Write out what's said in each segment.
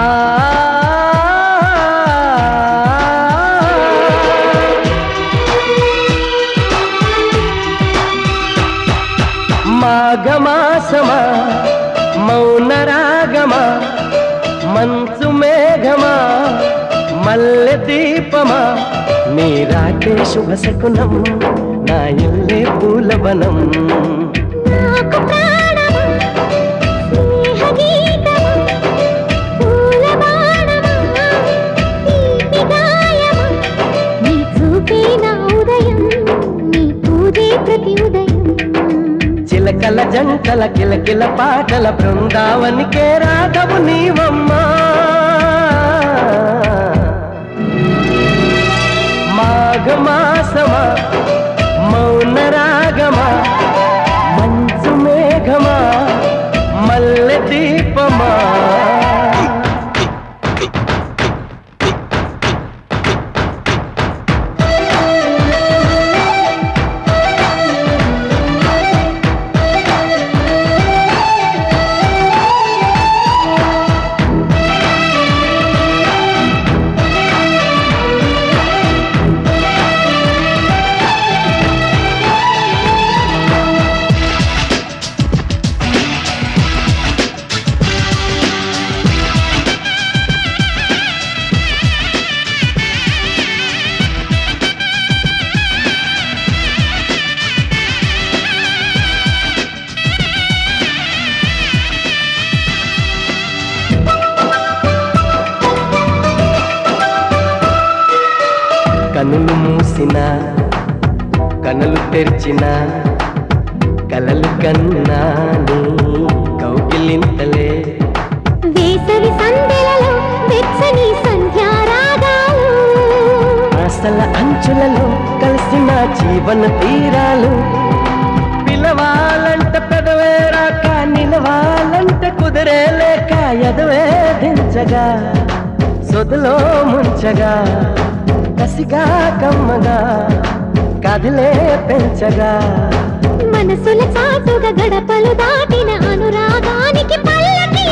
ఆ మాఘమాసమా మౌన రాగమా మంచు మేఘమా మల్లె దీపమా నీరాకే శుభ శకునం నా ఇల్లే పూలవనం చిలకల జంటల కిలకిల పాటల బృందావనికే రాఘవు నీవమ్మా మాఘమాసమా మౌన రాగమా మంచు మేఘమా మల్లె దీపమా కనులు మూసిన కనులు తెరిచిన కలలు కన్నా నీ కౌగిలింతలే వేసవి సందెలలో వెచ్చని సంధ్యారాగాలు ఆశల అంచులలో కలిసిన జీవన తీరాలు పిలవాలంట పెదవే రాక నిలవాలంట కుదిరే లేక ఎదవే దించగా సొదులో ముంచగా కసిగా కమ్మగా కదిలే పెంచగా మనసుల చాటుగా గడపలు దాటిన అనురాగానికి పల్లకి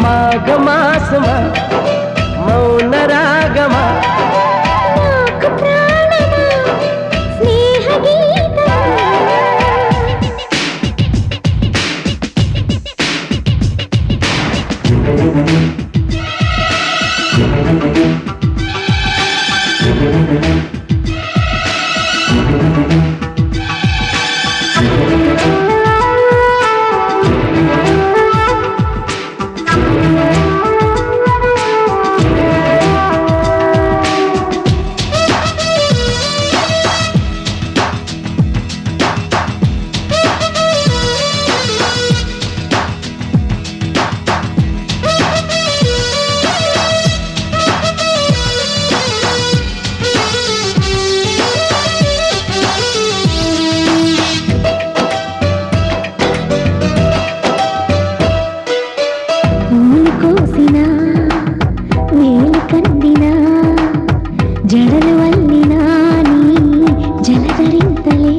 మాఘమాసమా మౌన రాగమా నాకు ప్రాణమా స్నేహ గీతమా కోసిన వేలు కందిన జడలు వల్లినా నీ జలధరింతలే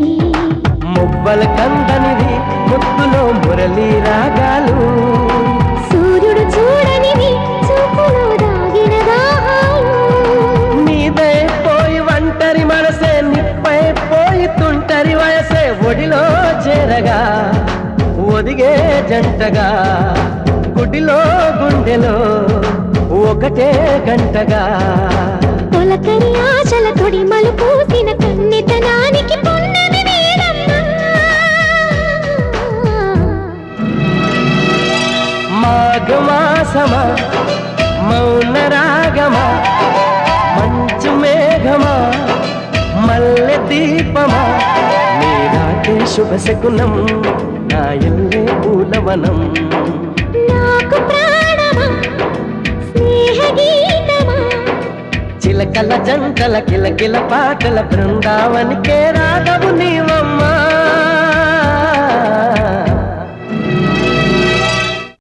మువ్వల కందనివి ముత్తులో మురళీ రాగాలు సూర్యుడు చూడనివి చూపులో దాగిన దాహాలు నీదే పోయి ఒంటరి మనసే నిప్పై పోయి తుంటరి వయసే ఒడిలో చేరగా ఒదిగే జంటగా గుడిలో గుండెలో ఒకటే గంటగా తొలకరి ఆశల తొడిమలు పూసిన కన్నెతనానికి పున్నమి వేళమ్మా మాఘమాసమా మౌన రాగమా మంచు మేఘమా మల్లె దీపమా నీరాకే శుభ శకునం నా ఇల్లే పూలవనం నాకు ప్రాణమా స్నేహ గీతమా చిలకల జంటల కిలకిల పాటల బృందావనికే రాఘవు నీవమ్మా